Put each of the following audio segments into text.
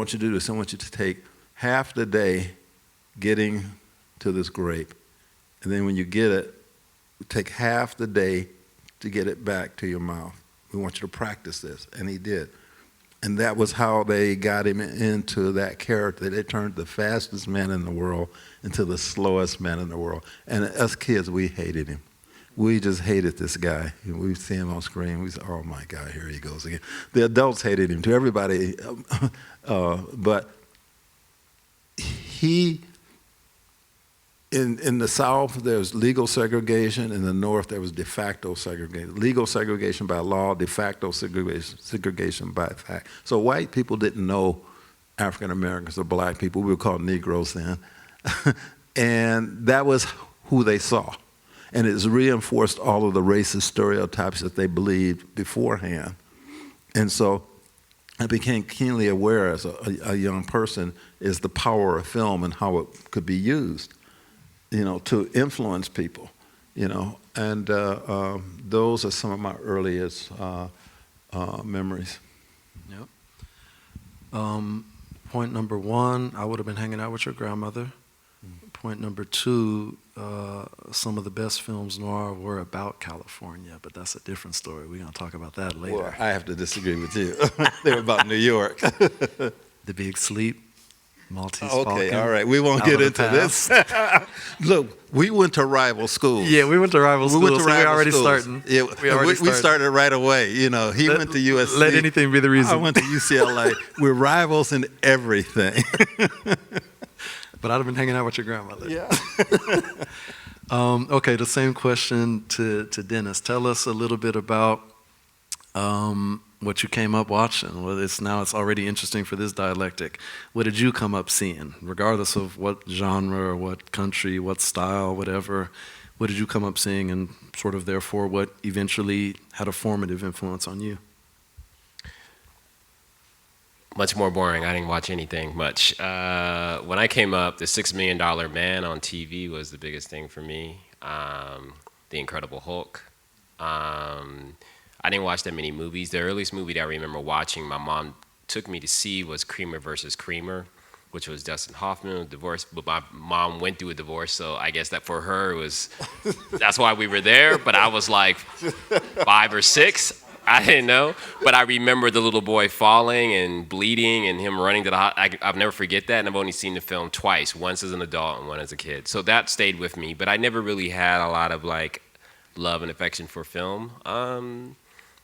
want you to do this. I want you to take half the day getting to this grape. And then when you get it, take half the day to get it back to your mouth. We want you to practice this. And he did. And that was how they got him into that character. They turned the fastest man in the world into the slowest man in the world. And us kids, we hated him. We just hated this guy. We'd see him on screen. We said, oh my God, here he goes again. The adults hated him too. Everybody, but he, in the South, there's legal segregation. In the North, there was de facto segregation. Legal segregation by law, de facto segregation by fact. So white people didn't know African Americans or black people. We were called Negroes then. And that was who they saw. And it's reinforced all of the racist stereotypes that they believed beforehand. And so I became keenly aware as a young person is the power of film and how it could be used, to influence people, And those are some of my earliest memories. Yep. Point number one, I would have been hanging out with your grandmother. Point number two, some of the best films noir were about California, but that's a different story. We're going to talk about that later. Well, I have to disagree with you. They were about New York. The Big Sleep, Maltese Falcon. Okay, all right. We won't get into this. Look, we went to rival schools. Yeah, we went to rival schools. We're already starting. Yeah, we started right away. He went to USC. Let anything be the reason. I went to UCLA. We're rivals in everything. But I'd have been hanging out with your grandmother. Yeah. Okay, the same question to Dennis. Tell us a little bit about what you came up watching. Well, it's already interesting for this dialectic. What did you come up seeing, regardless of what genre or what country, what style, whatever? What did you come up seeing, and sort of therefore what eventually had a formative influence on you? Much more boring. I didn't watch anything much. When I came up, the $6 Million Man on TV was the biggest thing for me. The Incredible Hulk. I didn't watch that many movies. The earliest movie that I remember watching, my mom took me to see was Creamer versus Creamer, which was Dustin Hoffman, divorce. But my mom went through a divorce, so I guess that for her that's why we were there. But I was like 5 or 6. I didn't know, but I remember the little boy falling and bleeding and him running to the hospital. I'll never forget that, and I've only seen the film twice, once as an adult and one as a kid. So that stayed with me, but I never really had a lot of love and affection for film.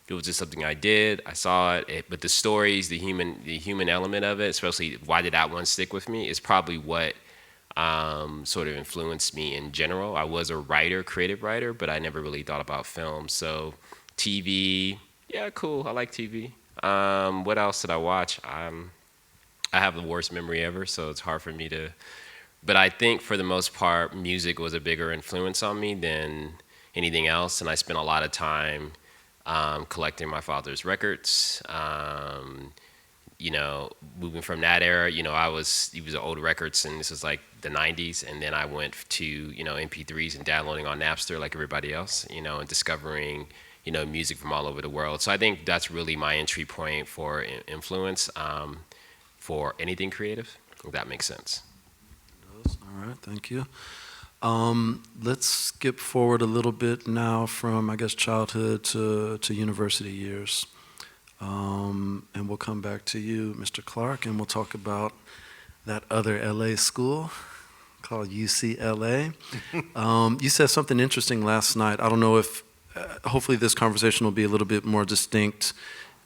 It was just something I did. I saw it, but the stories, the human element of it, especially why did that one stick with me, is probably what sort of influenced me in general. I was a writer, creative writer, but I never really thought about film. So TV. Yeah, cool. I like TV. What else did I watch? I have the worst memory ever, so it's hard for me to. But I think for the most part, music was a bigger influence on me than anything else, and I spent a lot of time collecting my father's records. Moving from that era, he was old records, and this was like the 90s, and then I went to MP3s and downloading on Napster like everybody else, and discovering music from all over the world. So I think that's really my entry point for influence for anything creative, if that makes sense. All right, thank you. Let's skip forward a little bit now from, I guess, childhood to university years. And we'll come back to you, Mr. Clark, and we'll talk about that other LA school called UCLA. You said something interesting last night. I don't know if hopefully this conversation will be a little bit more distinct,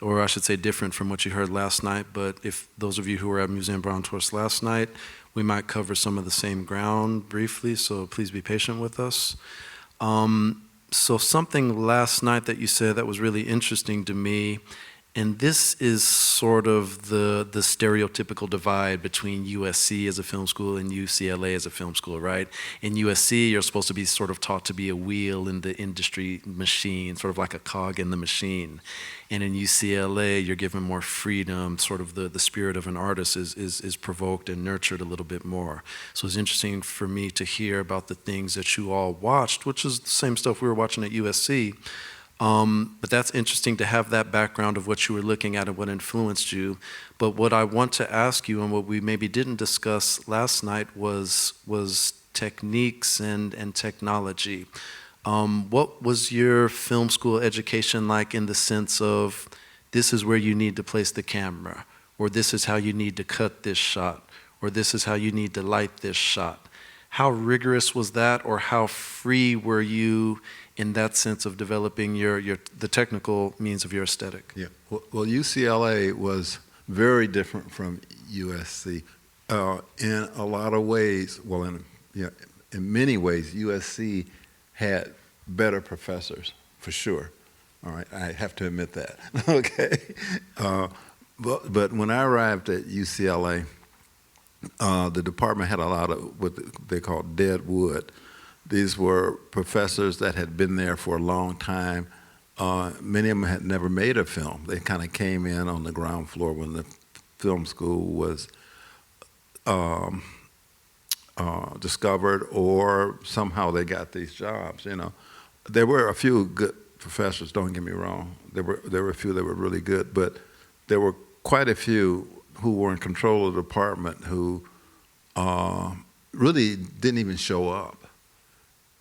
or I should say different from what you heard last night, but if those of you who were at Museum Brauntorst last night, we might cover some of the same ground briefly, so please be patient with us. So something last night that you said that was really interesting to me, and this is sort of the stereotypical divide between USC as a film school and UCLA as a film school, right? In USC, you're supposed to be sort of taught to be a wheel in the industry machine, sort of like a cog in the machine. And in UCLA, you're given more freedom, sort of the spirit of an artist is provoked and nurtured a little bit more. So it's interesting for me to hear about the things that you all watched, which is the same stuff we were watching at USC. But that's interesting to have that background of what you were looking at and what influenced you. But what I want to ask you, and what we maybe didn't discuss last night, was techniques and technology. What was your film school education like in the sense of this is where you need to place the camera, or this is how you need to cut this shot, or this is how you need to light this shot? How rigorous was that, or how free were you in that sense of developing the technical means of your aesthetic? Yeah. Well, UCLA was very different from USC in a lot of ways. Well, in many ways, USC had better professors, for sure. All right, I have to admit that. Okay, but when I arrived at UCLA, the department had a lot of what they called dead wood. These were professors that had been there for a long time. Many of them had never made a film. They kind of came in on the ground floor when the film school was discovered, or somehow they got these jobs. There were a few good professors. Don't get me wrong. There were a few that were really good, but there were quite a few who were in control of the department who really didn't even show up.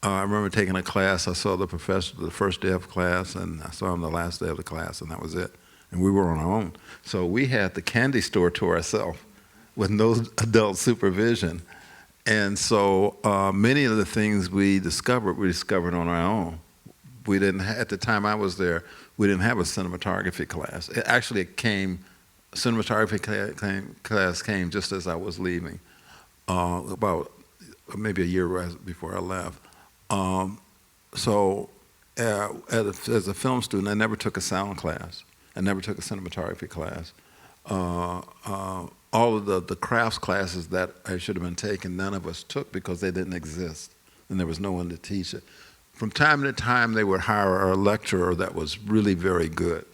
I remember taking a class. I saw the professor the first day of class, and I saw him the last day of the class, and that was it. And we were on our own. So we had the candy store to ourselves with no adult supervision. And so many of the things we discovered on our own. We didn't, at the time I was there, we didn't have a cinematography class. Cinematography class came just as I was leaving, about maybe a year before I left. As a film student, I never took a sound class. I never took a cinematography class. All of the crafts classes that I should have been taking, none of us took because they didn't exist, and there was no one to teach it. From time to time, they would hire a lecturer that was really very good.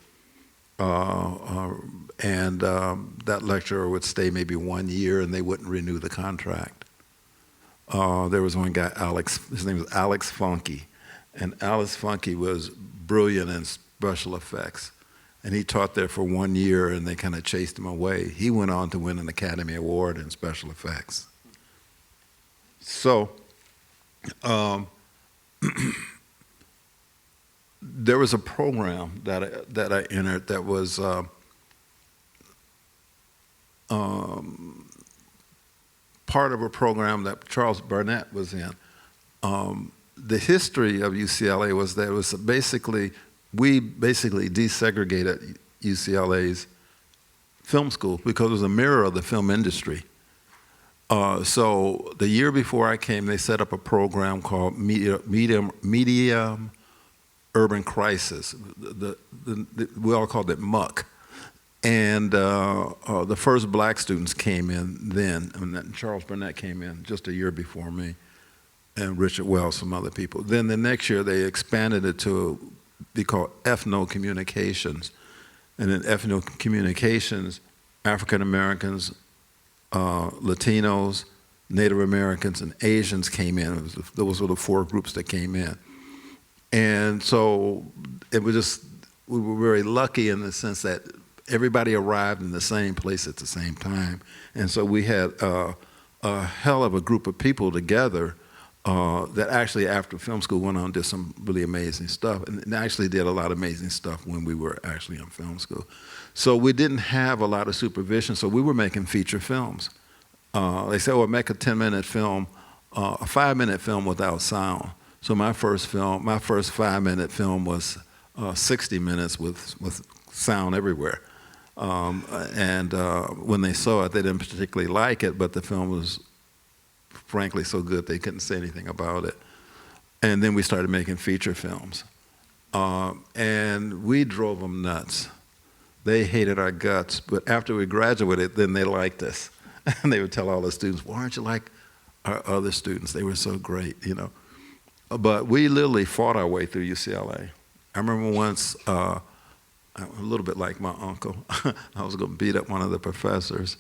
And that lecturer would stay maybe 1 year, and they wouldn't renew the contract. There was one guy, Alex, his name was Alex Funky, and Alex Funky was brilliant in special effects. And he taught there for 1 year, and they kind of chased him away. He went on to win an Academy Award in special effects. So there was a program that I entered that was part of a program that Charles Burnett was in. The history of UCLA was that it was we basically desegregated UCLA's film school because it was a mirror of the film industry. So the year before I came, they set up a program called Medium Urban Crisis. We all called it MUC. And the first black students came in then, and Charles Burnett came in just a year before me, and Richard Wells, some other people. Then the next year they expanded it to be called ethno-communications. And in ethno-communications, African Americans, Latinos, Native Americans, and Asians came in. Those were the four groups that came in. And so we were very lucky in the sense that everybody arrived in the same place at the same time. And so we had a hell of a group of people together that actually after film school went on and did some really amazing stuff, and actually did a lot of amazing stuff when we were actually in film school. So we didn't have a lot of supervision, so we were making feature films. They said, well, make a 10-minute film, a 5-minute film without sound. So my first 5-minute film was 60 minutes with sound everywhere. When they saw it, they didn't particularly like it, but the film was frankly so good they couldn't say anything about it. And then we started making feature films. And we drove them nuts. They hated our guts, but after we graduated, then they liked us. And they would tell all the students, why aren't you like our other students? They were so great, But we literally fought our way through UCLA. I remember once, a little bit like my uncle, I was going to beat up one of the professors.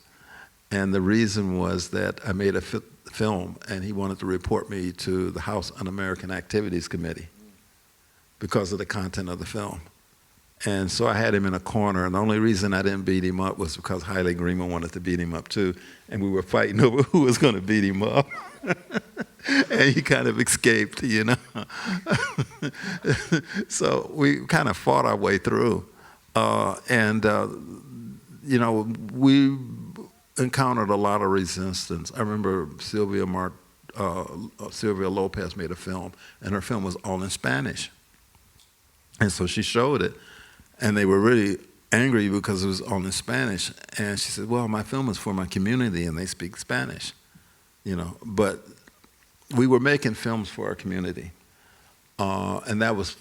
And the reason was that I made a film, and he wanted to report me to the House Un-American Activities Committee. because of the content of the film. And so I had him in a corner, and the only reason I didn't beat him up was because Haile Greenman wanted to beat him up too, and we were fighting over who was going to beat him up. And he kind of escaped, you know. So we kind of fought our way through. You know, we encountered a lot of resistance. I remember Sylvia Lopez made a film, and her film was all in Spanish. And so she showed it, and they were really angry because it was all in Spanish. And she said, well, my film is for my community, and they speak Spanish, you know. But we were making films for our community, and that was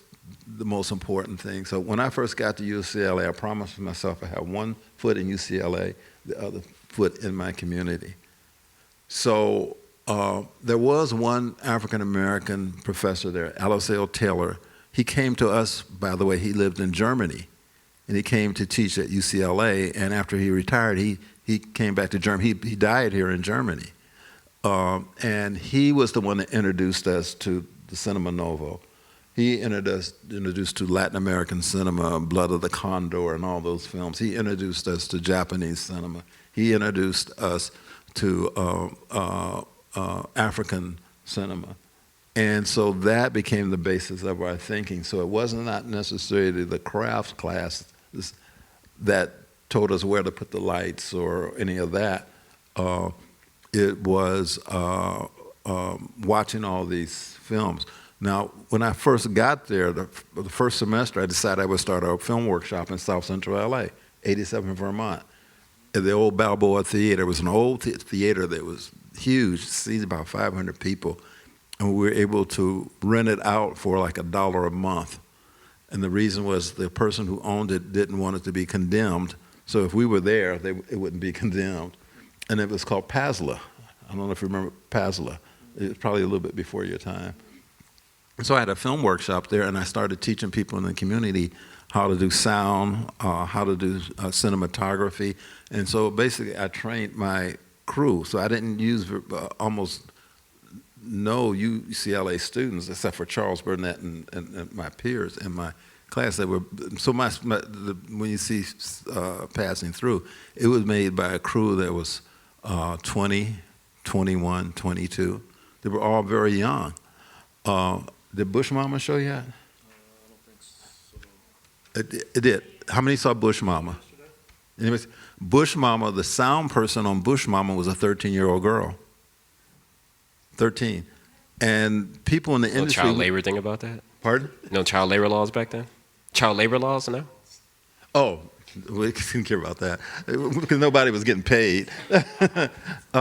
the most important thing. So when I first got to UCLA, I promised myself I had one foot in UCLA, the other foot in my community. So there was one African-American professor there, Alicel Taylor. He came to us, by the way, he lived in Germany, and he came to teach at UCLA, and after he retired, he came back to Germany. He died here in Germany. And he was the one that introduced us to the Cinema Novo. He introduced to Latin American cinema, Blood of the Condor and all those films. He introduced us to Japanese cinema. He introduced us to African cinema. And so that became the basis of our thinking. So it wasn't not necessarily the crafts class that told us where to put the lights or any of that. It was watching all these films. Now, when I first got there, the first semester, I decided I would start a film workshop in South Central LA, 87 Vermont, at the old Balboa Theater. It was an old theater that was huge, seated about 500 people, and we were able to rent it out for like $1 a month. And the reason was the person who owned it didn't want it to be condemned, so if we were there, it wouldn't be condemned. And it was called Pasla. I don't know if you remember Pasla. It was probably a little bit before your time. And so I had a film workshop there, and I started teaching people in the community how to do sound, how to do cinematography. And so basically I trained my crew. So I didn't use almost no UCLA students except for Charles Burnett and my peers in my class. That were so when you see passing through, it was made by a crew that was 20, 21, 22. They were all very young. Did Bush Mama show you that? I don't think so. It did. How many saw Bush Mama? Anyways, Bush Mama, the sound person on Bush Mama was a 13-year-old girl. 13. And people in the industry... No child labor thing about that? Pardon? No child labor laws back then? Child labor laws, no? Oh, we didn't care about that because nobody was getting paid.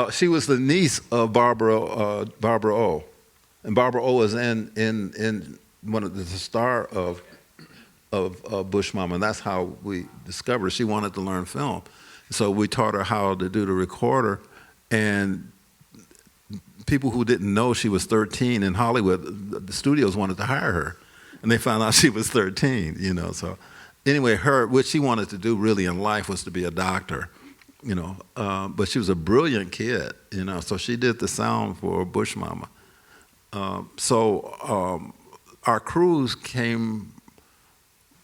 She was the niece of Barbara O. And Barbara O was in one of the star of Bush Mama, and that's how we discovered she wanted to learn film. So we taught her how to do the recorder, and people who didn't know she was 13 in Hollywood, the studios wanted to hire her, and they found out she was 13. You know, so anyway, what she wanted to do really in life was to be a doctor. You know, but she was a brilliant kid. You know, so she did the sound for Bush Mama. Our crews came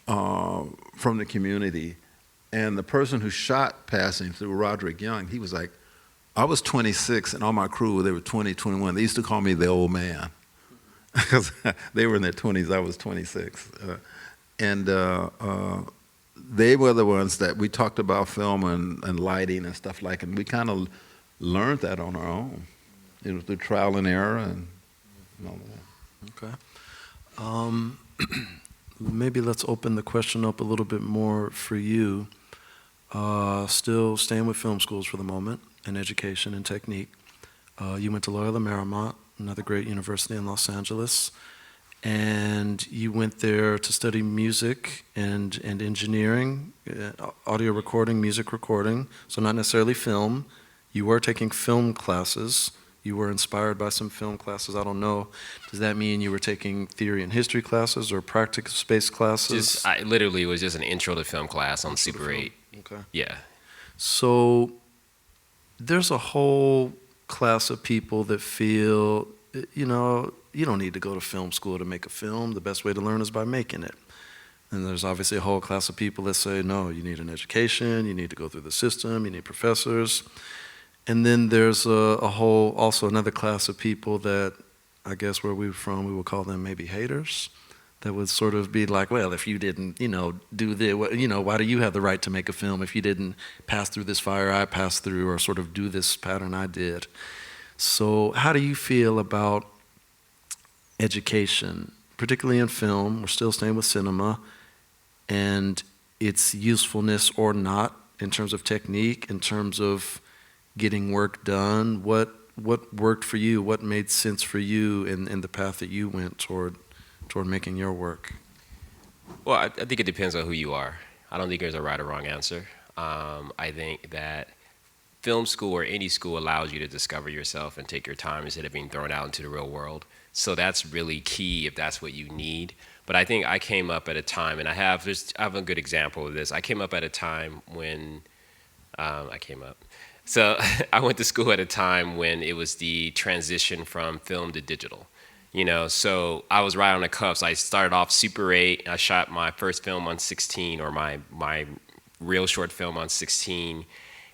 from the community, and the person who shot Passing Through, Roderick Young, he was like, I was 26, and all my crew, they were 20, 21. They used to call me the old man, because they were in their 20s, I was 26. They were the ones that we talked about film and lighting and stuff like, and we kind of learned that on our own, you know, through trial and error and all that. Okay. Maybe let's open the question up a little bit more for you. Still staying with film schools for the moment, and education and technique. You went to Loyola Marymount, another great university in Los Angeles, and you went there to study music and engineering, audio recording, music recording, so not necessarily film. You were taking film classes. You were inspired by some film classes. I don't know. Does that mean you were taking theory and history classes or practical space classes? Literally, it was just an intro to film class on Super 8. Okay. Yeah. So there's a whole class of people that feel, you know, you don't need to go to film school to make a film. The best way to learn is by making it. And there's obviously a whole class of people that say, no, you need an education, you need to go through the system, you need professors. And then there's also another class of people that, I guess where we're from, we would call them maybe haters, that would sort of be like, well, if you didn't, do this, why do you have the right to make a film if you didn't pass through this fire I passed through, or sort of do this pattern I did? So how do you feel about education, particularly in film? We're still staying with cinema, and its usefulness or not in terms of technique, in terms of getting work done. What worked for you? What made sense for you in the path that you went toward making your work? Well, I think it depends on who you are. I don't think there's a right or wrong answer. I think that film school or any school allows you to discover yourself and take your time instead of being thrown out into the real world. So that's really key if that's what you need. But I think I came up at a time, and I have a good example of this. I came up at a time when So I went to school at a time when it was the transition from film to digital. So I was right on the cusp. I started off Super 8. I shot my first film on 16, or my real short film on 16,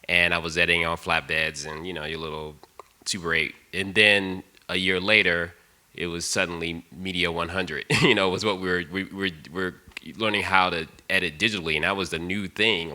and I was editing on flatbeds and your little Super 8. And then a year later, it was suddenly Media 100. Was what we were learning how to edit digitally, and that was the new thing.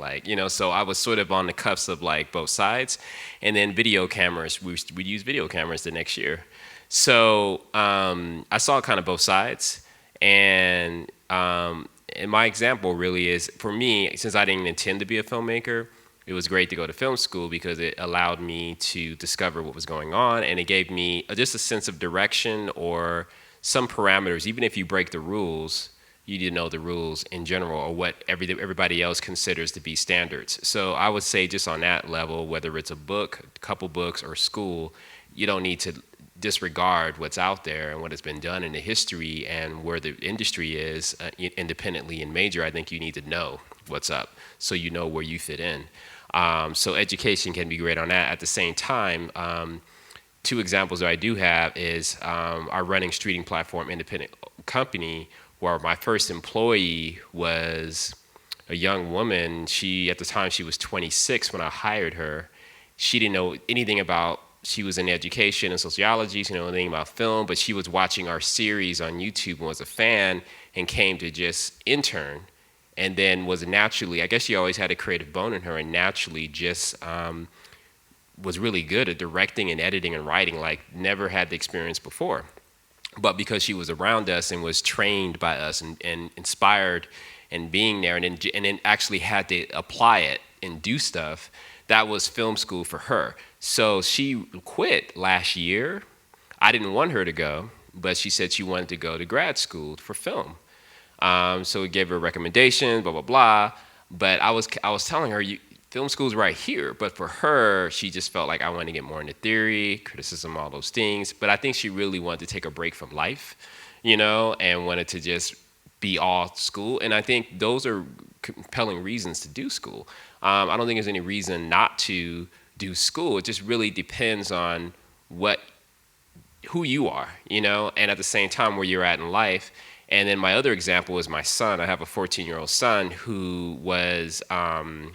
So I was sort of on the cusp of both sides. And then video cameras, we'd use video cameras the next year. So I saw kind of both sides, and my example really is, for me, since I didn't intend to be a filmmaker, it was great to go to film school because it allowed me to discover what was going on, and it gave me just a sense of direction or some parameters. Even if you break the rules, you didn't know the rules in general, or what everybody else considers to be standards. So I would say just on that level, whether it's a book, a couple books, or school, you don't need to disregard what's out there and what has been done in the history and where the industry is independently and major. I think you need to know what's up so you know where you fit in. So education can be great on that. At the same time, two examples that I do have is our running streaming platform independent company, where my first employee was a young woman. At the time, she was 26 when I hired her. She didn't know anything about, she was in education and sociology, she didn't know anything about film, but she was watching our series on YouTube and was a fan and came to just intern, and then was naturally, I guess she always had a creative bone in her, and naturally just was really good at directing and editing and writing, never had the experience before. But because she was around us and was trained by us and inspired and being there, and then actually had to apply it and do stuff, that was film school for her. So she quit last year. I didn't want her to go, but she said she wanted to go to grad school for film. So we gave her a recommendation, blah, blah, blah. But I was telling her, film school's right here. But for her, she just felt like I wanted to get more into theory, criticism, all those things. But I think she really wanted to take a break from life, and wanted to just be all school. And I think those are compelling reasons to do school. I don't think there's any reason not to do school. It just really depends on who you are, and at the same time where you're at in life. And then my other example is my son. I have a 14-year-old son who was an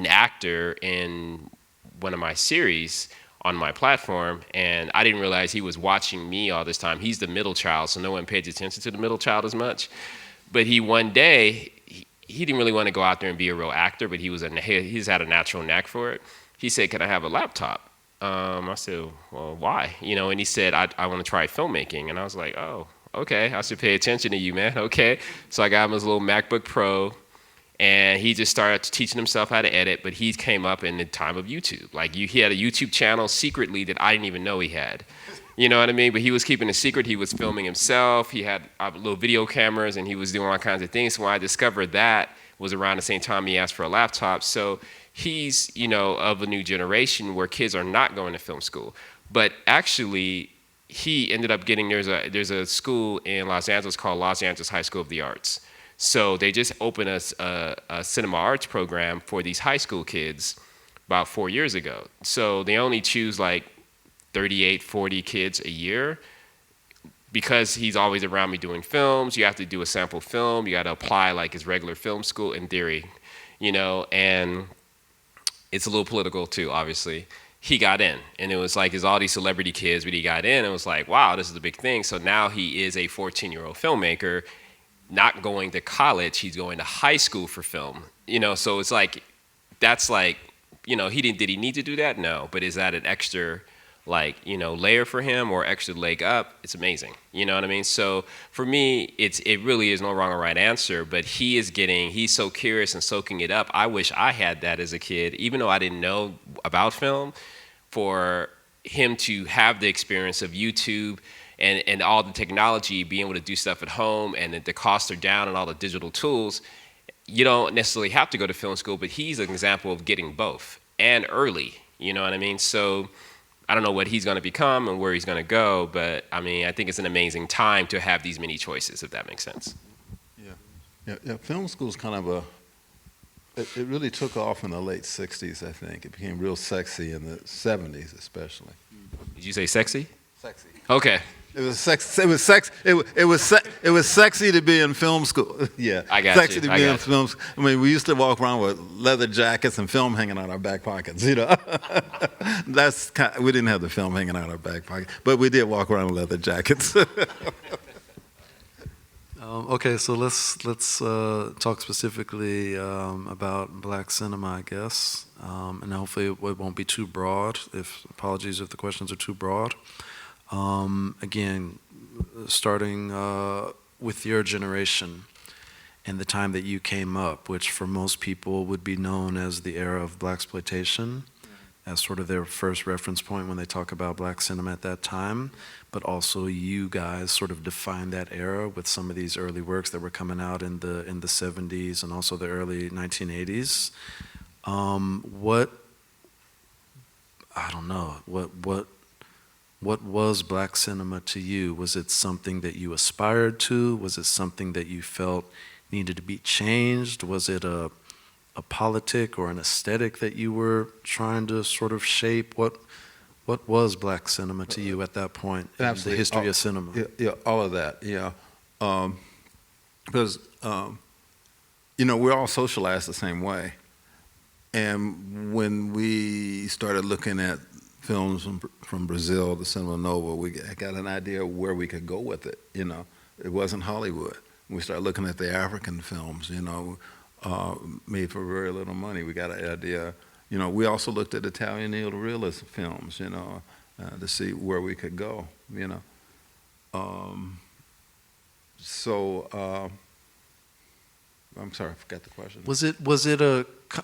actor in one of my series on my platform, and I didn't realize he was watching me all this time. He's the middle child, so no one pays attention to the middle child as much. But one day, he didn't really want to go out there and be a real actor, but he's had a natural knack for it. He said, "Can I have a laptop?" I said, "Well, why?" And he said, I want to try filmmaking. And I was like, "Oh, okay, I should pay attention to you, man." Okay. So I got him his little MacBook Pro, and he just started teaching himself how to edit, but he came up in the time of YouTube. He had a YouTube channel secretly that I didn't even know he had. You know what I mean? But he was keeping a secret. He was filming himself. He had little video cameras, and he was doing all kinds of things. So when I discovered that was around the same time he asked for a laptop. So he's, of a new generation where kids are not going to film school. But actually, he ended up getting, there's a school in Los Angeles called Los Angeles High School of the Arts. So they just opened a cinema arts program for these high school kids about 4 years ago. So they only choose 38, 40 kids a year. because he's always around me doing films, you have to do a sample film, you got to apply like his regular film school in theory, and it's a little political too, obviously. He got in, and it was like, it's all these celebrity kids, but he got in, and it was like, wow, this is a big thing. So now he is a 14-year-old filmmaker, not going to college, he's going to high school for film, so it's like, that's like, did he need to do that? No, but is that an extra, layer for him or extra leg up? It's amazing, you know what I mean? So for me, it really is no wrong or right answer, but he's so curious and soaking it up. I wish I had that as a kid, even though I didn't know about film, for him to have the experience of YouTube and all the technology, being able to do stuff at home, and the costs are down and all the digital tools. You don't necessarily have to go to film school, but he's an example of getting both, and early, you know what I mean? So I don't know what he's going to become and where he's going to go, but I mean, I think it's an amazing time to have these many choices, if that makes sense. Yeah. Film school's kind of it really took off in the late 60s, I think. It became real sexy in the 70s, especially. Did you say sexy? Sexy. Okay. It was sexy to be in film school. Yeah, I got sexy you. to be in film school. I mean, we used to walk around with leather jackets and film hanging out our back pockets. We didn't have the film hanging out our back pocket, but we did walk around with leather jackets. Okay, so let's talk specifically about black cinema, I guess, and hopefully it won't be too broad. Apologies if the questions are too broad. Again, starting with your generation and the time that you came up, which for most people would be known as the era of blaxploitation, as sort of their first reference point when they talk about black cinema at that time, but also you guys sort of defined that era with some of these early works that were coming out in the 70s and also the early 1980s. What was black cinema to you? Was it something that you aspired to? Was it something that you felt needed to be changed? Was it a politic or an aesthetic that you were trying to sort of shape? What was black cinema to you at that point in the history of cinema? Yeah, all of that, yeah. Because, we're all socialized the same way. And when we started looking at films from Brazil, the Cinema Nova, we got an idea of where we could go with it, It wasn't Hollywood. We started looking at the African films, made for very little money. We got an idea. We also looked at Italian neorealist films, to see where we could go, I'm sorry, I forgot the question.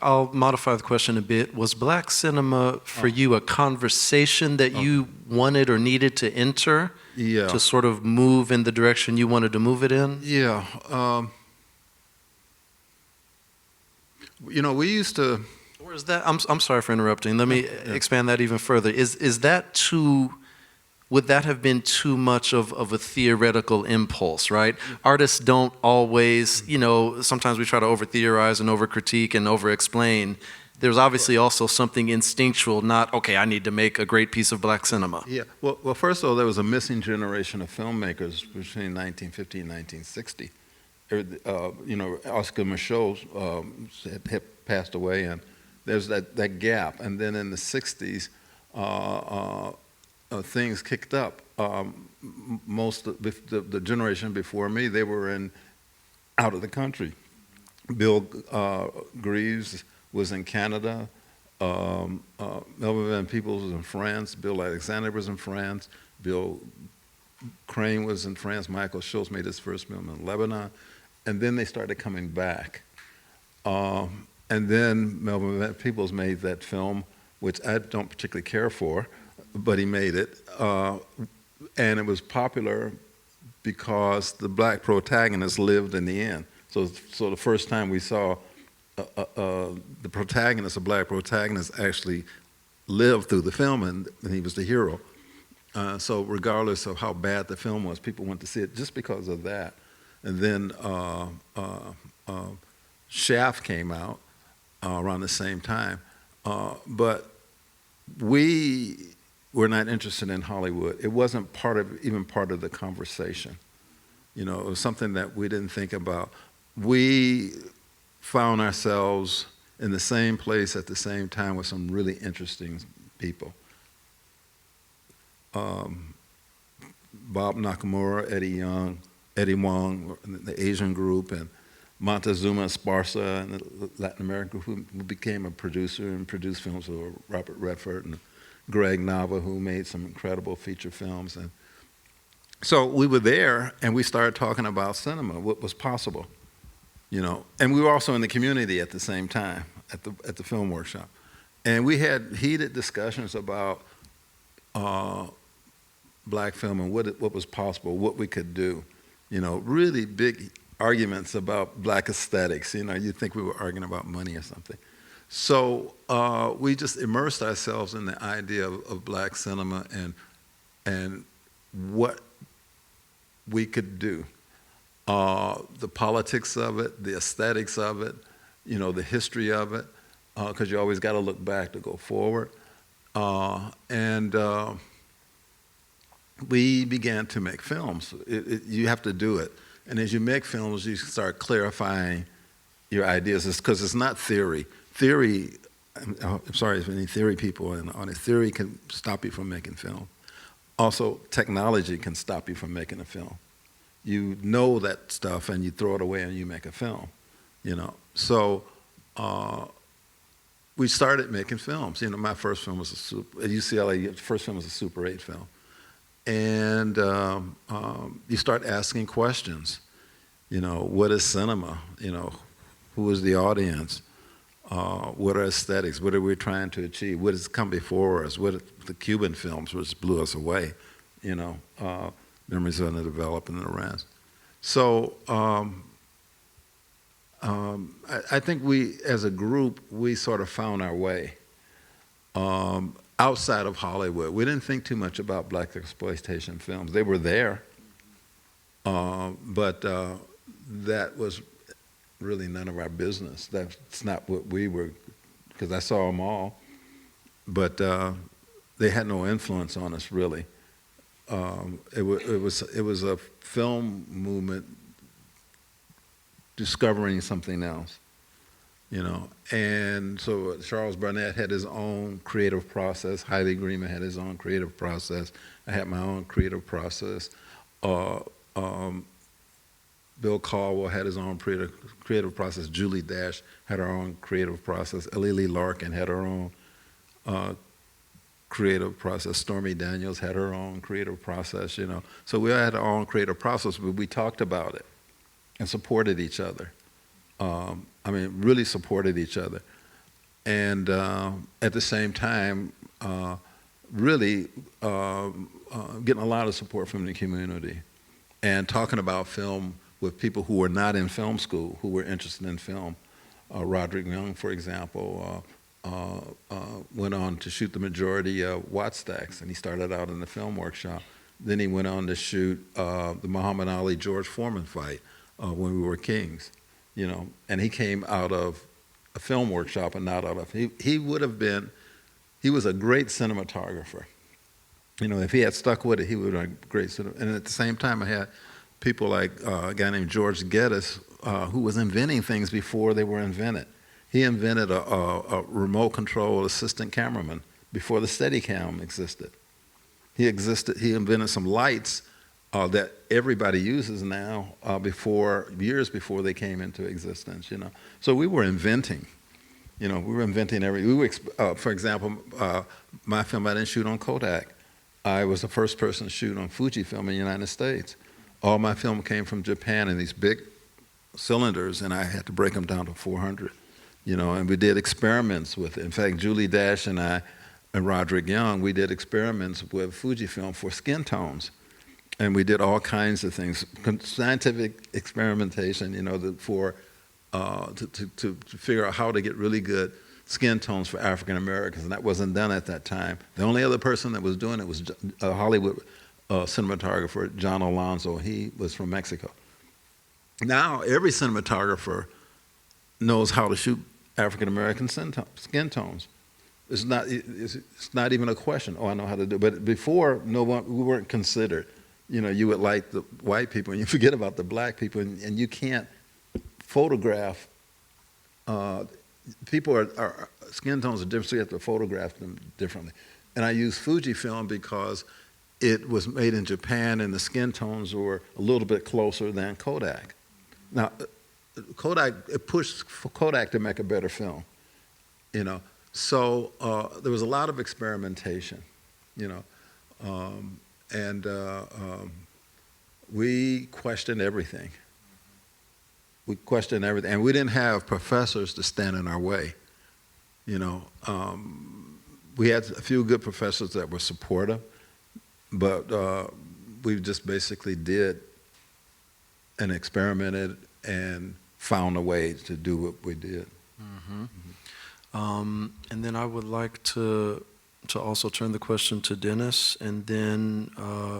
I'll modify the question a bit. Was black cinema for you a conversation that you wanted or needed to enter? Yeah. To sort of move in the direction you wanted to move it in? Yeah. We used to... Or is that, I'm sorry for interrupting. Let me expand that even further. Is that too... Would that have been too much of a theoretical impulse, right? Artists don't always, sometimes we try to over-theorize and over-critique and over-explain. There's obviously also something instinctual, not, okay, I need to make a great piece of black cinema. Yeah, well, first of all, there was a missing generation of filmmakers between 1950 and 1960. Oscar Micheaux had passed away, and there's that gap. And then in the 60s, things kicked up. Most of the generation before me, they were out of the country. Bill Greaves was in Canada. Melvin Van Peebles was in France. Bill Alexander was in France. Bill Crane was in France. Michael Schultz made his first film in Lebanon. And then they started coming back. And then Melvin Van Peebles made that film, which I don't particularly care for, but he made it, and it was popular because the black protagonist lived in the end. So the first time we saw the protagonist, a black protagonist, actually lived through the film, and he was the hero. So regardless of how bad the film was, people went to see it just because of that. And then Shaft came out around the same time, but we we're not interested in Hollywood. It wasn't even part of the conversation. You know, it was something that we didn't think about. We found ourselves in the same place at the same time with some really interesting people. Bob Nakamura, Eddie Wong, the Asian group, and Montezuma Esparza, and the Latin American group, who became a producer and produced films with Robert Redford and Greg Nava, who made some incredible feature films. And so we were there, and we started talking about cinema, what was possible, you know. And we were also in the community at the same time, at the film workshop. And we had heated discussions about black film and what was possible, what we could do. You know, really big arguments about black aesthetics. You know, you'd think we were arguing about money or something. So we just immersed ourselves in the idea of black cinema and what we could do. The politics of it, the aesthetics of it, you know, the history of it, because you always got to look back to go forward. We began to make films. You have to do it. And as you make films, you start clarifying your ideas. It's because it's not theory. Theory, I'm sorry if any theory people in the audience, theory can stop you from making film. Also, technology can stop you from making a film. You know that stuff and you throw it away and you make a film, you know. So we started making films. You know, my first film was at UCLA, the first film was a Super 8 film. And you start asking questions. You know, what is cinema? You know, who is the audience? What are aesthetics? What are we trying to achieve? What has come before us? What are the Cuban films, which blew us away? You know, Memories of the Developed and the rest. So I think we, as a group, we sort of found our way. Outside of Hollywood. We didn't think too much about black exploitation films. They were there, but that was really none of our business. That's not what we were, because I saw them all, but they had no influence on us, really. It was a film movement discovering something else. You know, and so Charles Barnett had his own creative process. Haile Greenman had his own creative process. I had my own creative process. Bill Caldwell had his own creative process. Julie Dash had her own creative process. Ellie Lee Larkin had her own creative process. Stormy Daniels had her own creative process, you know. So we all had our own creative process, but we talked about it and supported each other. Really supported each other. And at the same time, really getting a lot of support from the community and talking about film with people who were not in film school, who were interested in film. Roderick Young, for example, went on to shoot the majority of Wattstacks, and he started out in the film workshop. Then he went on to shoot the Muhammad Ali-George Foreman fight when we were Kings. You know, and he came out of a film workshop and not out of, he was a great cinematographer. You know, if he had stuck with it, he would have been a great cinematographer. And at the same time, I had people like a guy named George Geddes, who was inventing things before they were invented. He invented a remote control assistant cameraman before the Steadicam existed. He invented some lights that everybody uses now years before they came into existence, you know. So we were inventing, you know, for example, my film I didn't shoot on Kodak. I was the first person to shoot on Fujifilm in the United States. All my film came from Japan in these big cylinders, and I had to break them down to 400, you know, and we did experiments with it. In fact, Julie Dash and I and Roderick Young, we did experiments with Fujifilm for skin tones. And we did all kinds of things, scientific experimentation, you know, to figure out how to get really good skin tones for African Americans, and that wasn't done at that time. The only other person that was doing it was a Hollywood cinematographer, John Alonzo. He was from Mexico. Now every cinematographer knows how to shoot African American skin tones. It's not even a question. Oh, I know how to do it. But before, we weren't considered. You would like the white people, and you forget about the black people, and you can't photograph. People are skin tones are different, so you have to photograph them differently. And I use Fujifilm because it was made in Japan, and the skin tones were a little bit closer than Kodak. Now, it pushed Kodak to make a better film, So there was a lot of experimentation, and we questioned everything. We questioned everything, and we didn't have professors to stand in our way. We had a few good professors that were supportive, but we just basically did and experimented and found a way to do what we did. Mm-hmm. And then I would like to also turn the question to Dennis, and then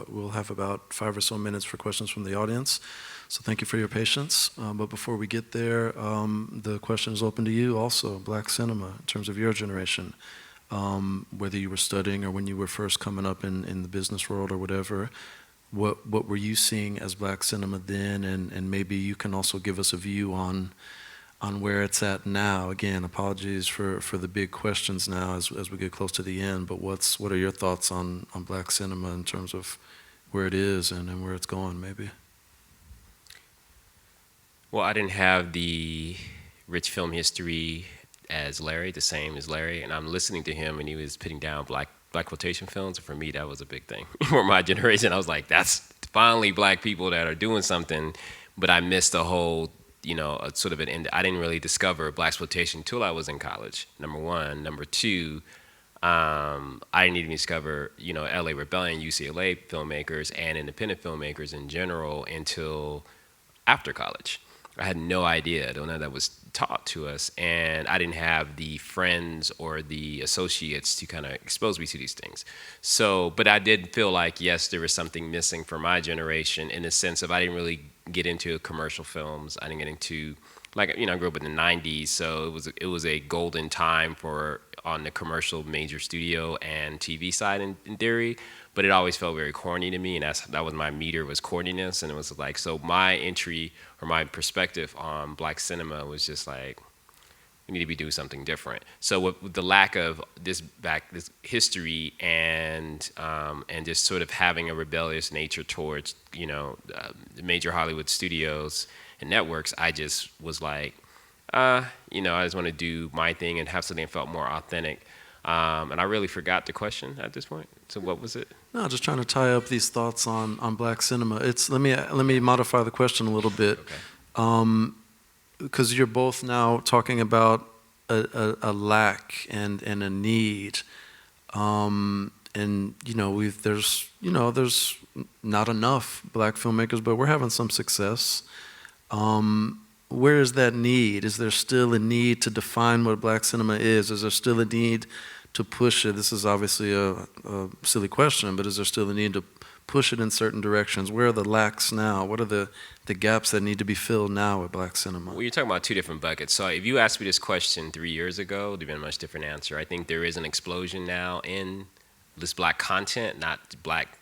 we'll have about 5 or so minutes for questions from the audience. So thank you for your patience. But before we get there, the question is open to you also, Black cinema, in terms of your generation. Whether you were studying or when you were first coming up in the business world or whatever, what were you seeing as Black cinema then? And maybe you can also give us a view on where it's at now. Again, apologies for the big questions now as we get close to the end, but what are your thoughts on Black cinema in terms of where it is and where it's going, maybe? Well, I didn't have the rich film history as Larry, the same as Larry, and I'm listening to him, and he was putting down black quotation films. And for me, that was a big thing. For my generation, I was like, that's finally Black people that are doing something. But I missed the whole, sort of an end. I didn't really discover blaxploitation until I was in college. Number one. Number two, I didn't even discover, LA Rebellion, UCLA filmmakers, and independent filmmakers in general until after college. I had no idea. I don't know that was taught to us, and I didn't have the friends or the associates to kind of expose me to these things. So, but I did feel like, yes, there was something missing for my generation in the sense of I didn't really get into commercial films. I didn't get into, I grew up in the 90s, so it was a golden time on the commercial major studio and TV side in theory. But it always felt very corny to me, and that was my meter, was corniness. And it was like, so my entry or my perspective on Black cinema was just like, we need to be doing something different. So with the lack of this history and just sort of having a rebellious nature towards the major Hollywood studios and networks, I just was like, I just want to do my thing and have something that felt more authentic. And I really forgot the question at this point. So what was it? No, just trying to tie up these thoughts on Black cinema. Let me modify the question a little bit, because you're both now talking about a lack and a need, and there's not enough Black filmmakers, but we're having some success. Where is that need? Is there still a need to define what Black cinema is? Is there still a need to push it? This is obviously a silly question, but is there still a need to push it in certain directions? Where are the lacks now? What are the gaps that need to be filled now with Black cinema? Well, you're talking about two different buckets. So if you asked me this question 3 years ago, it would have been a much different answer. I think there is an explosion now in this Black content, not Black,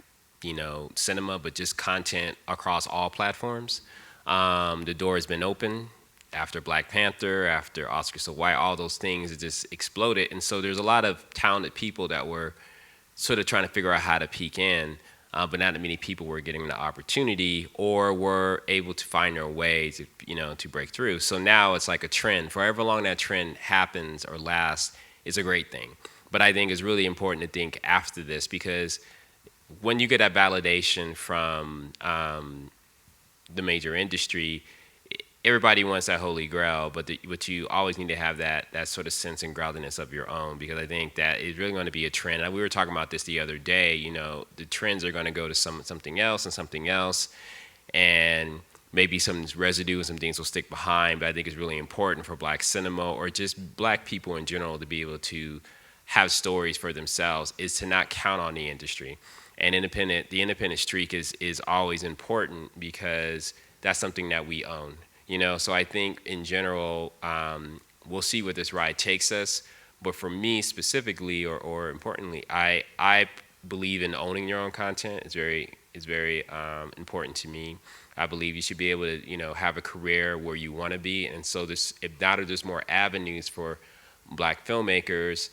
cinema, but just content across all platforms. The door has been open after Black Panther, after Oscar So White, all those things, it just exploded. And so there's a lot of talented people that were sort of trying to figure out how to peek in, but not that many people were getting the opportunity or were able to find their way to break through. So now it's like a trend. For however long that trend happens or lasts, it's a great thing. But I think it's really important to think after this, because when you get that validation from the major industry, everybody wants that holy grail, but you always need to have that sort of sense and groundedness of your own, because I think that is really going to be a trend. And we were talking about this the other day. The trends are going to go to something else and something else, and maybe some residue and some things will stick behind. But I think it's really important for Black cinema, or just Black people in general, to be able to have stories for themselves, is to not count on the industry. And the independent streak is always important, because that's something that we own. So I think in general, we'll see where this ride takes us, But for me specifically, or importantly, I believe in owning your own content. It's very important to me. I believe you should be able to, have a career where you want to be. And so there's more avenues for Black filmmakers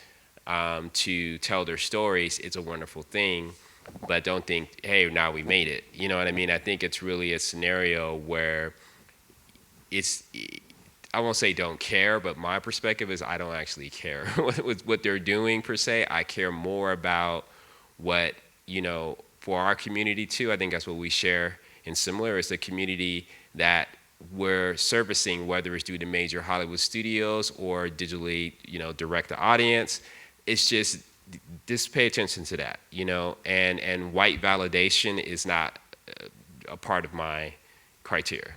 to tell their stories. It's a wonderful thing. But don't think, hey, now we made it. You know what I mean? I think it's really a scenario where I won't say don't care, but my perspective is I don't actually care what they're doing per se. I care more about what, for our community too. I think that's what we share in similar. It's the community that we're servicing, whether it's due to major Hollywood studios or digitally, direct the audience. It's just pay attention to that, and white validation is not a part of my criteria.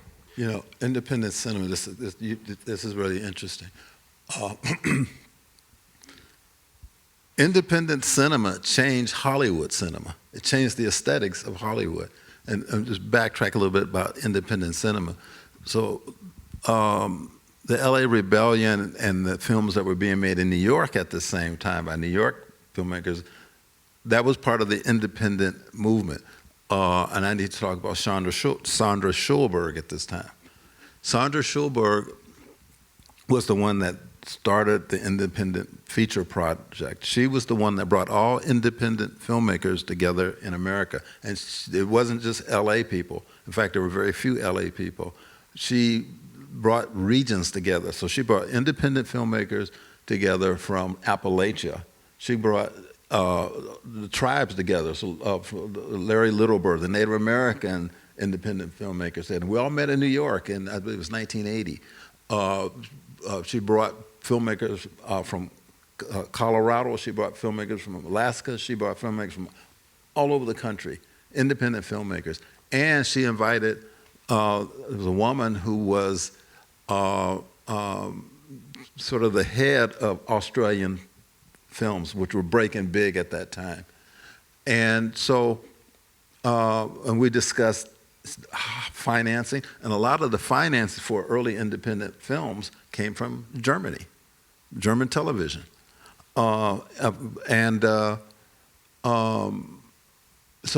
Independent cinema, this is really interesting. Independent cinema changed Hollywood cinema. It changed the aesthetics of Hollywood. And just backtrack a little bit about independent cinema. So the LA Rebellion and the films that were being made in New York at the same time by New York filmmakers, that was part of the independent movement. And I need to talk about Sandra Schulberg at this time. Sandra Schulberg was the one that started the independent feature project. She was the one that brought all independent filmmakers together in America. And it wasn't just LA people. In fact, there were very few LA people. She brought regions together. So she brought independent filmmakers together from Appalachia. She brought the tribes together. So Larry Littlebird, the Native American independent filmmakers, and we all met in New York, and I believe it was 1980. She brought filmmakers from Colorado. She brought filmmakers from Alaska. She brought filmmakers from all over the country, independent filmmakers. And she invited, there was a woman who was sort of the head of Australian films, which were breaking big at that time. And so, and we discussed financing, and a lot of the finance for early independent films came from Germany, German television. So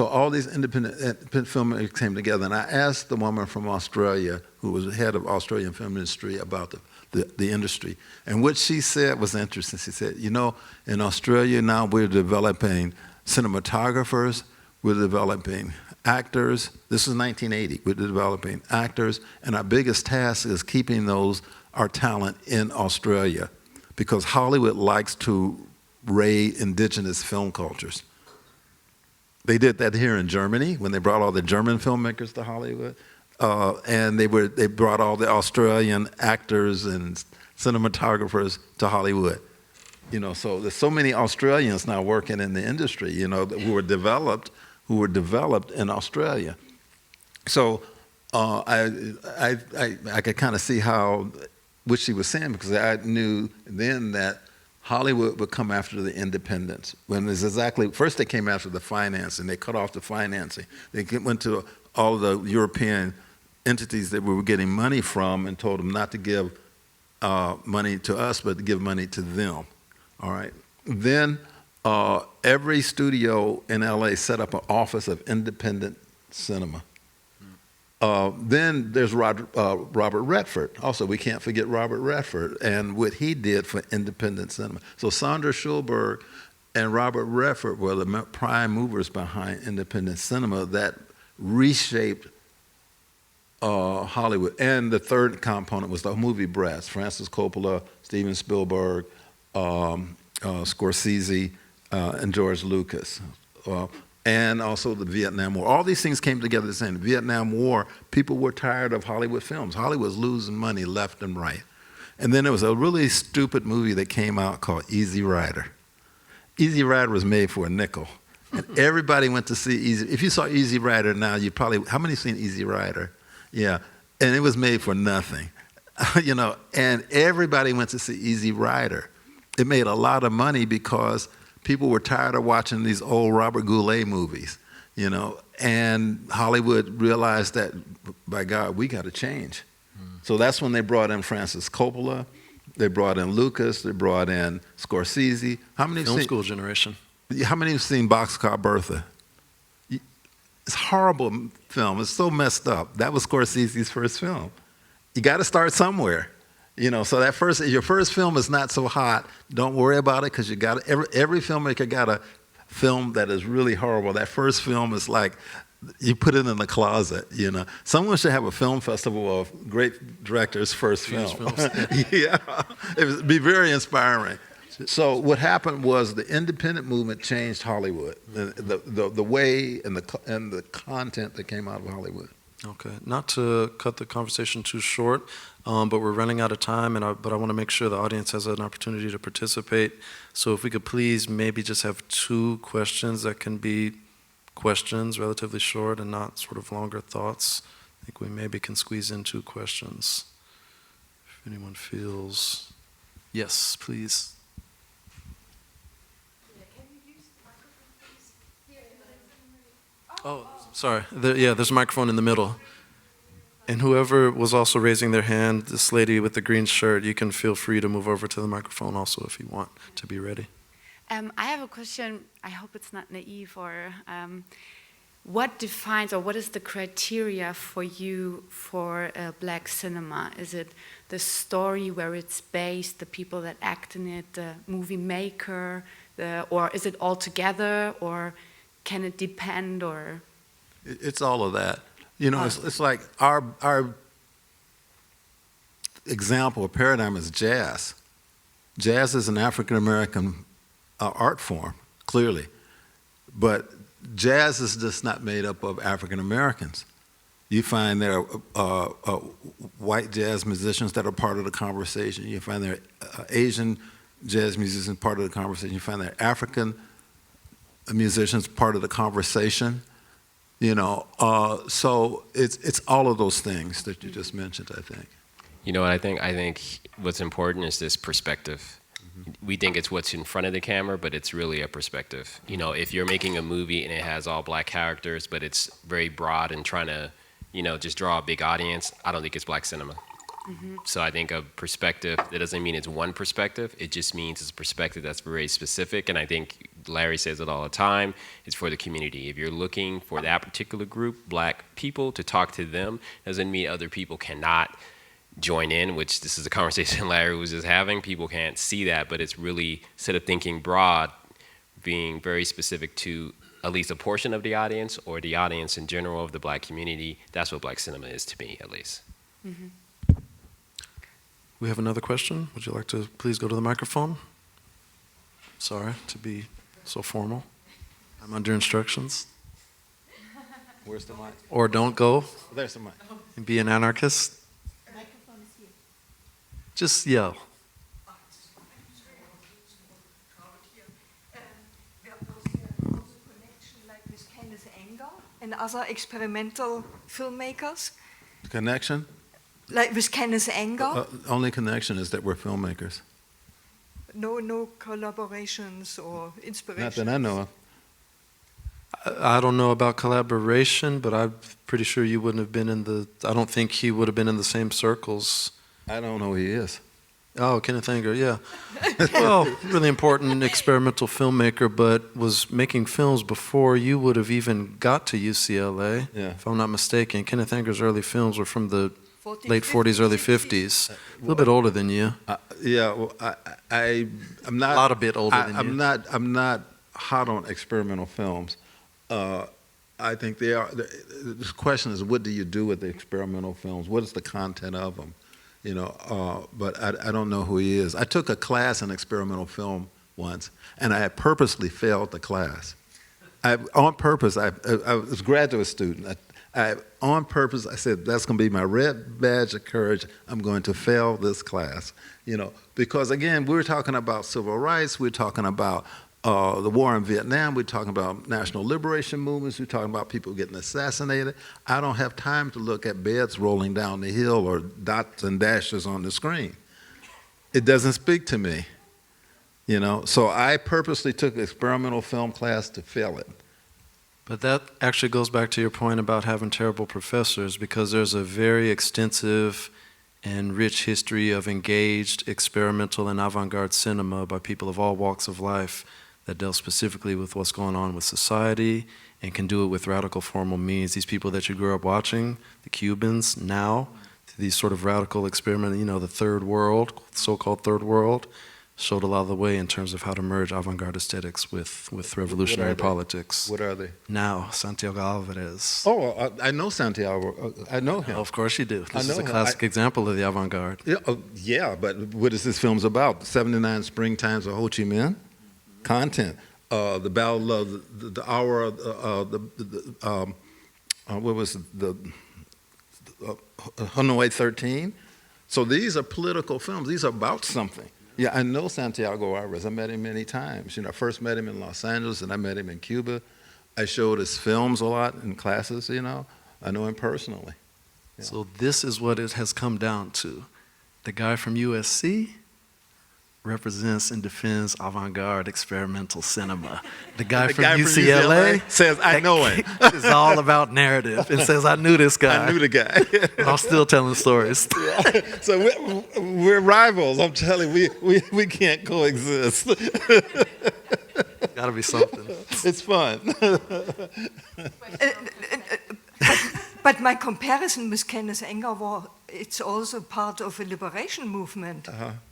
all these independent filmmakers came together, and I asked the woman from Australia, who was the head of Australian film industry, about the industry. And what she said was interesting. She said, in Australia now we're developing cinematographers, we're developing actors. This is 1980. We're developing actors, and our biggest task is keeping our talent in Australia, because Hollywood likes to raid indigenous film cultures. They did that here in Germany when they brought all the German filmmakers to Hollywood, and they brought all the Australian actors and cinematographers to Hollywood. So there's so many Australians now working in the industry, who were developed in Australia. So I could kind of see what she was saying, because I knew then that Hollywood would come after the independents. First they came after the financing. They cut off the financing. They went to all the European entities that we were getting money from and told them not to give money to us, but to give money to them. All right. Then every studio in LA set up an office of independent cinema. Then there's Robert Redford. Also, we can't forget Robert Redford and what he did for independent cinema. So Sandra Schulberg and Robert Redford were the prime movers behind independent cinema that reshaped Hollywood. And the third component was the movie brass: Francis Coppola, Steven Spielberg, Scorsese, and George Lucas. And also the Vietnam War. All these things came together the same. The Vietnam War, people were tired of Hollywood films. Hollywood was losing money left and right. And then there was a really stupid movie that came out called Easy Rider. Easy Rider was made for a nickel. And everybody went to see If you saw Easy Rider now, you probably, how many seen Easy Rider? Yeah, and it was made for nothing. And everybody went to see Easy Rider. It made a lot of money because people were tired of watching these old Robert Goulet movies, and Hollywood realized that, by God, we got to change. So that's when they brought in Francis Coppola. They brought in Lucas. They brought in Scorsese. How many have Film seen, school generation. How many have seen Boxcar Bertha? It's a horrible film. It's so messed up. That was Scorsese's first film. You got to start somewhere. So that your first film is not so hot. Don't worry about it because you got every filmmaker got a film that is really horrible. That first film is like you put it in the closet. Someone should have a film festival of great directors' first film. Yeah, it would be very inspiring. So what happened was the independent movement changed Hollywood, the way and the content that came out of Hollywood. Okay, not to cut the conversation too short, but we're running out of time, but I want to make sure the audience has an opportunity to participate. So if we could please maybe just have 2 questions that can be questions, relatively short and not sort of longer thoughts. I think we maybe can squeeze in 2 questions. If anyone feels... Yes, please. Oh, sorry. There's a microphone in the middle. And whoever was also raising their hand, this lady with the green shirt, you can feel free to move over to the microphone also if you want to be ready. I have a question. I hope it's not naive. Or what defines, or what is the criteria for you for black cinema? Is it the story where it's based, the people that act in it, the movie maker, or is it all together, or can it depend, or? It's all of that. It's like our example, paradigm is jazz. Jazz is an African-American art form, clearly. But jazz is just not made up of African-Americans. You find there are white jazz musicians that are part of the conversation. You find there are Asian jazz musicians part of the conversation. You find there are African musicians part of the conversation. So it's all of those things that you just mentioned, I think. You know what I think? I think what's important is this perspective. We think it's what's in front of the camera, but it's really a perspective. If you're making a movie and it has all black characters, but it's very broad and trying to, just draw a big audience, I don't think it's black cinema. So I think a perspective, that doesn't mean it's one perspective. It just means it's a perspective that's very specific. And I think Larry says it all the time. It's for the community. If you're looking for that particular group, black people, to talk to them, doesn't mean other people cannot join in, which this is a conversation Larry was just having. People can't see that, but it's really, instead of thinking broad, being very specific to at least a portion of the audience or the audience in general of the black community. That's what black cinema is to me, at least. We have another question. Would you like to please go to the microphone? Sorry to be so formal. I'm under instructions. Where's the mic? Or don't go There's the mic. and be an anarchist. The microphone is here. Just yell. There was also a connection like with Kenneth Anger and other experimental filmmakers. Connection? Like with Kenneth Anger. Only connection is that we're filmmakers. No collaborations or inspirations. Not that I know of. I don't know about collaboration, but I'm pretty sure you wouldn't have been I don't think he would have been in the same circles. I don't know who he is. Oh, Kenneth Anger, yeah. Well, really important experimental filmmaker, but was making films before you would have even got to UCLA, if I'm not mistaken. Kenneth Anger's early films were from the late 40s, early 50s. A little bit older than you. I'm not. A lot a bit older than you. I'm not hot on experimental films. I think they are. The question is, what do you do with the experimental films? What is the content of them? But I don't know who he is. I took a class in experimental film once, and I had purposely failed the class. On purpose, I was a graduate student. On purpose, I said, that's going to be my red badge of courage. I'm going to fail this class. Because again, we're talking about civil rights. We're talking about the war in Vietnam. We're talking about national liberation movements. We're talking about people getting assassinated. I don't have time to look at beds rolling down the hill or dots and dashes on the screen. It doesn't speak to me. So I purposely took an experimental film class to fail it. But that actually goes back to your point about having terrible professors, because there's a very extensive and rich history of engaged, experimental, and avant-garde cinema by people of all walks of life that deal specifically with what's going on with society and can do it with radical formal means. These people that you grew up watching, the Cubans, now, these sort of radical experiment, you know, the third world, so-called third world, showed a lot of the way in terms of how to merge avant-garde aesthetics with revolutionary politics. What are they? Now, Santiago Alvarez. Oh, I know Santiago. I know him. Of course you do. This is a him. classic example of the avant-garde. Yeah, yeah, but what is this film's about? 79 Springtimes of Ho Chi Minh? Content. The Battle of the Hour, what was it? The Hanoi 13. So these are political films. These are about something. Yeah, I know Santiago Alvarez. I met him many times. You know, I first met him in Los Angeles, and I met him in Cuba. I showed his films a lot in classes, you know. I know him personally. Yeah. So this is what it has come down to. The guy from USC represents and defends avant-garde experimental cinema. The guy from UCLA says, I know him. It's all about narrative and says, I knew this guy. I knew the guy. But I'm still telling stories. Yeah. So we're rivals. I'm telling you, we can't coexist. Gotta be something. It's fun. But my comparison with Kenneth Anger was, it's also part of a liberation movement.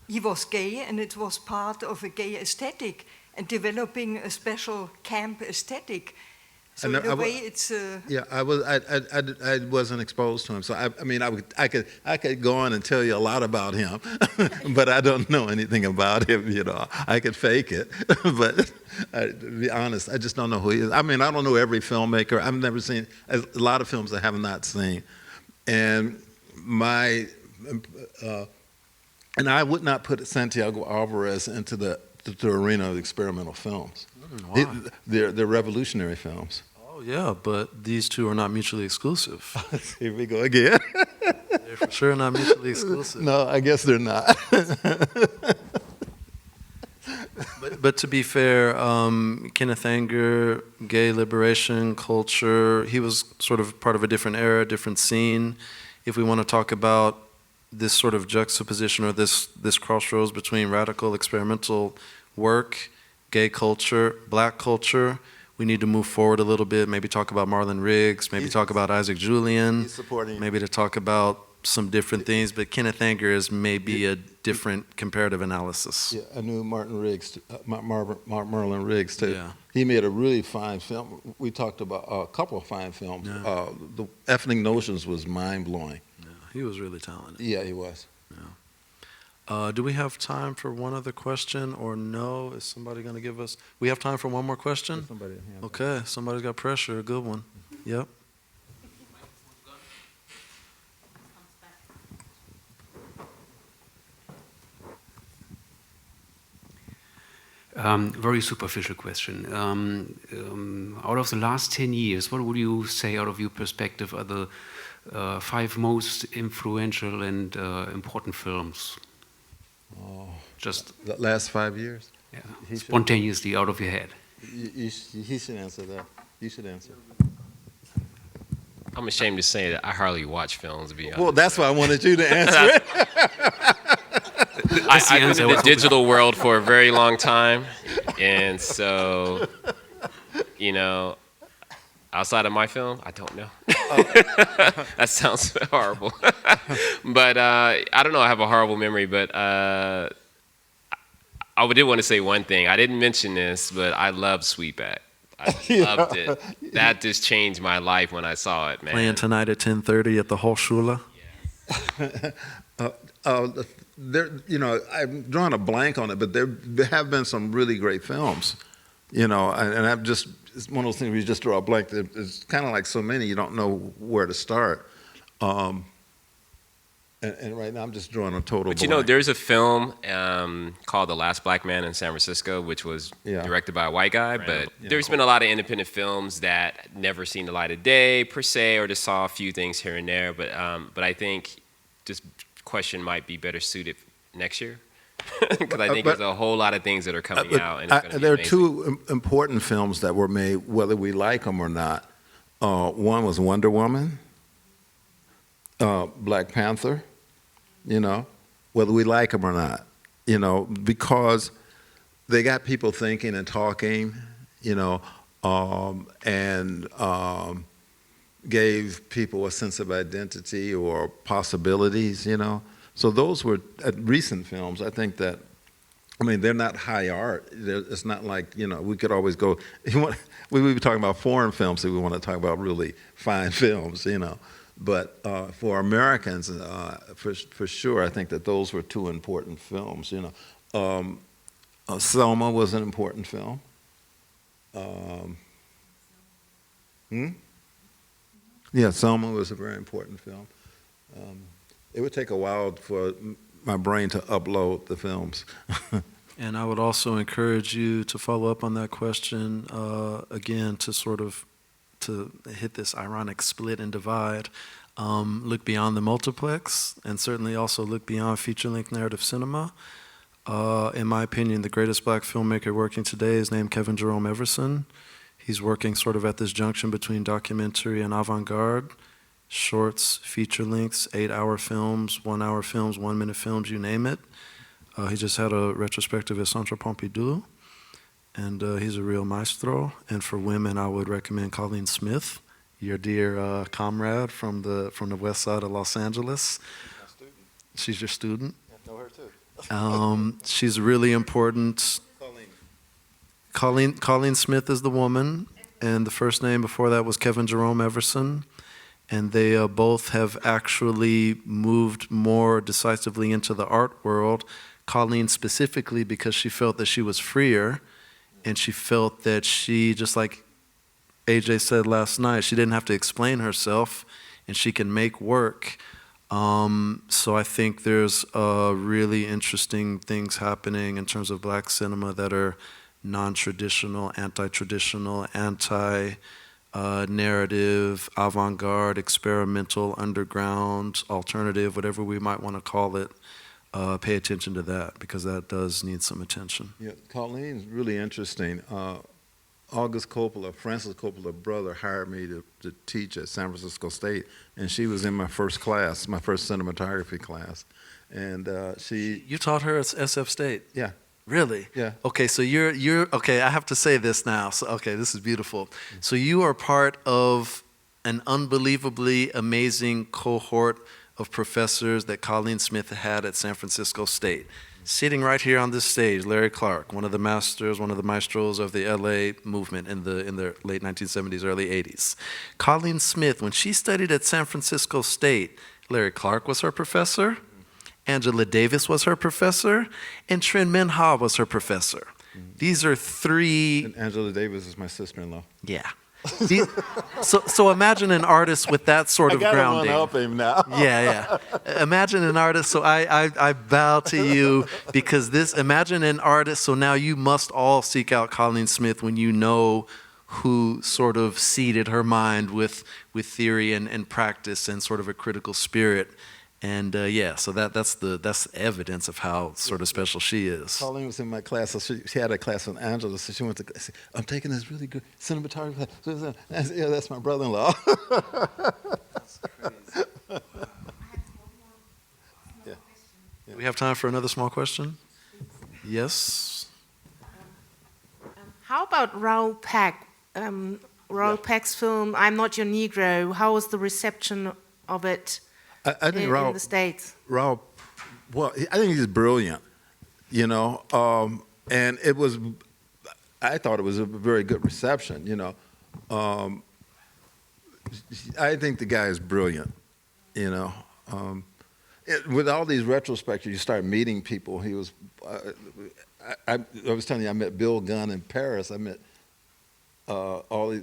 He was gay, and it was part of a gay aesthetic and developing a special camp aesthetic. So in a way, it's. Yeah, I wasn't exposed to him, so I mean, I could go on and tell you a lot about him, but I don't know anything about him. You know, I could fake it, but to be honest, I just don't know who he is. I mean, I don't know every filmmaker. I've never seen a lot of films I have not seen, and and I would not put Santiago Alvarez into the arena of experimental films. Why? They're revolutionary films. Oh yeah, but these two are not mutually exclusive. Here we go again. They're for sure not mutually exclusive. No, I guess they're not. But to be fair, Kenneth Anger, gay liberation culture, he was sort of part of a different era, different scene. If we want to talk about this sort of juxtaposition or this crossroads between radical experimental work, gay culture, black culture, we need to move forward a little bit, maybe talk about Marlon Riggs, maybe talk about Isaac Julian, maybe to talk about some different things, but Kenneth Anger is maybe a different comparative analysis. Yeah, I knew Marlon Riggs too. Yeah. He made a really fine film. We talked about a couple of fine films. Yeah. The Effing Notions was mind-blowing. Yeah, he was really talented. Yeah, he was. Yeah. Do we have time for one other question or no? Is somebody going to give us? We have time for one more question? Okay, somebody's got pressure, a good one. Yep. Very superficial question. Out of the last 10 years, what would you say, out of your perspective, are the 5 most influential and important films? Oh, just the last 5 years? Yeah, spontaneously out of your head. He should answer that. You should answer. I'm ashamed to say that I hardly watch films, to be honest. Well, that's why I wanted you to answer it. I've been in the digital world for a very long time, and so, you know, outside of my film, I don't know. That sounds horrible. But I don't know, I have a horrible memory, but I did want to say one thing. I didn't mention this, but I loved Sweetback. I loved it. That just changed my life when I saw it, man. Playing tonight at 10:30 at the Hochschule. There, you know, I'm drawing a blank on it, but there have been some really great films, you know, and I've just, it's one of those things where you just draw a blank. It's kind of like so many, you don't know where to start. And right now I'm just drawing a total blank. But you know, there's a film called The Last Black Man in San Francisco, which was directed by a white guy, but there's been a lot of independent films that never seen the light of day, per se, or just saw a few things here and there, but I think this question might be better suited next year, because I think there's a whole lot of things that are coming out. And it's gonna be there amazing. are 2 important films that were made, whether we like them or not. One was Wonder Woman, Black Panther, you know, whether we like them or not, you know, because they got people thinking and talking, you know, and gave people a sense of identity or possibilities, you know. So those were recent films. I think that, I mean, they're not high art. It's not like, you know, we could always go, we would be talking about foreign films if we want to talk about really fine films, you know. But for Americans, for sure, I think that those were two important films, you know. Selma was an important film. Yeah, Selma was a very important film. It would take a while for my brain to upload the films. And I would also encourage you to follow up on that question, again, to sort of to hit this ironic split and divide. Look beyond the multiplex, and certainly also look beyond feature-length narrative cinema. In my opinion, the greatest black filmmaker working today is named Kevin Jerome Everson. He's working sort of at this junction between documentary and avant-garde, shorts, feature lengths, 8-hour films, 1-hour films, 1-minute films, you name it. He just had a retrospective at Centre Pompidou, and he's a real maestro. And for women, I would recommend Colleen Smith, your dear comrade from the west side of Los Angeles. My student. She's your student. I know her too. She's really important. Colleen Smith is the woman, and the first name before that was Kevin Jerome Everson. And they both have actually moved more decisively into the art world. Colleen specifically because she felt that she was freer, and she felt that she, just like AJ said last night, she didn't have to explain herself, and she can make work. So I think there's really interesting things happening in terms of black cinema that are non-traditional, anti-traditional, anti-narrative, avant-garde, experimental, underground, alternative, whatever we might want to call it. Pay attention to that, because that does need some attention. Yeah, Colleen's really interesting. August Coppola, Francis Coppola's brother, hired me to teach at San Francisco State, and she was in my first class, my first cinematography class. And You taught her at SF State? Yeah. Really? Yeah. Okay, so you're okay, I have to say this now. So okay, this is beautiful. So you are part of an unbelievably amazing cohort of professors that Colleen Smith had at San Francisco State. Sitting right here on this stage, Larry Clark, one of the masters, one of the maestros of the LA movement in the late 1970s, early 80s. Colleen Smith, when she studied at San Francisco State, Larry Clark was her professor, Angela Davis was her professor, and Trinh Minh Ha was her professor. These are three... And Angela Davis is my sister-in-law. Yeah. So imagine an artist with that sort of grounding. I gotta one-up him now. Yeah. Imagine an artist. So I bow to you, because imagine an artist. So now you must all seek out Colleen Smith when you know who sort of seeded her mind with theory and practice and sort of a critical spirit. And so that's evidence of how sort of special she is. Colleen was in my class, so she had a class with Angela, so she went to, I'm taking this really good cinematography class. So I said, yeah, that's my brother-in-law. That's crazy. Yeah. We have time for another small question? Yes? How about Raoul Peck? Raoul Peck's film, I'm Not Your Negro. How was the reception of it? I think in the States? Raoul, well, I think he's brilliant, you know, and I thought it was a very good reception, you know. I think the guy is brilliant, you know. With all these retrospectives, you start meeting people. He was, I was telling you, I met Bill Gunn in Paris. I met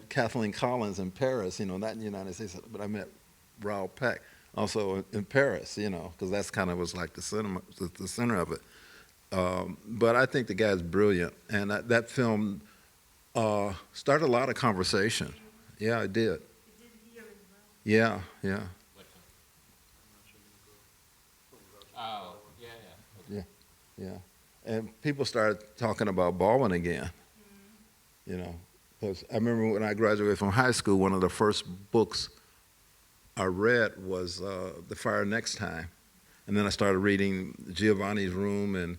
Kathleen Collins in Paris, you know, not in the United States, but I met Raoul Peck also in Paris, you know, because that's kind of was like the center of it. But I think the guy's brilliant, and that film started a lot of conversation. Yeah, it did. Yeah. Oh, Yeah. And people started talking about Baldwin again, you know, because I remember when I graduated from high school, one of the first books I read was The Fire Next Time, And then I started reading Giovanni's Room and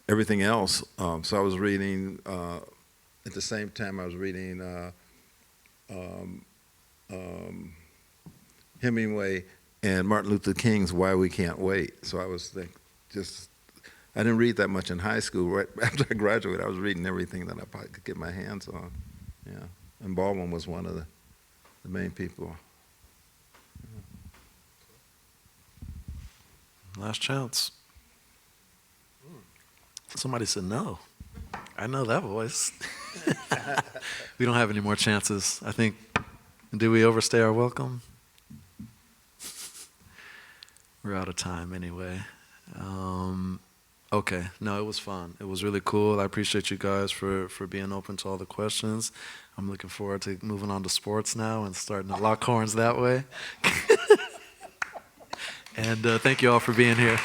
everything else. So I was reading, at the same time I was reading Hemingway and Martin Luther King's Why We Can't Wait. So I was I didn't read that much in high school. Right after I graduated, I was reading everything that I probably could get my hands on. Yeah, and Baldwin was one of the main people. Last chance. Somebody said no. I know that voice. We don't have any more chances. I think, did we overstay our welcome? We're out of time anyway. Okay, no, it was fun. It was really cool. I appreciate you guys for being open to all the questions. I'm looking forward to moving on to sports now and starting to lock horns that way. And thank you all for being here.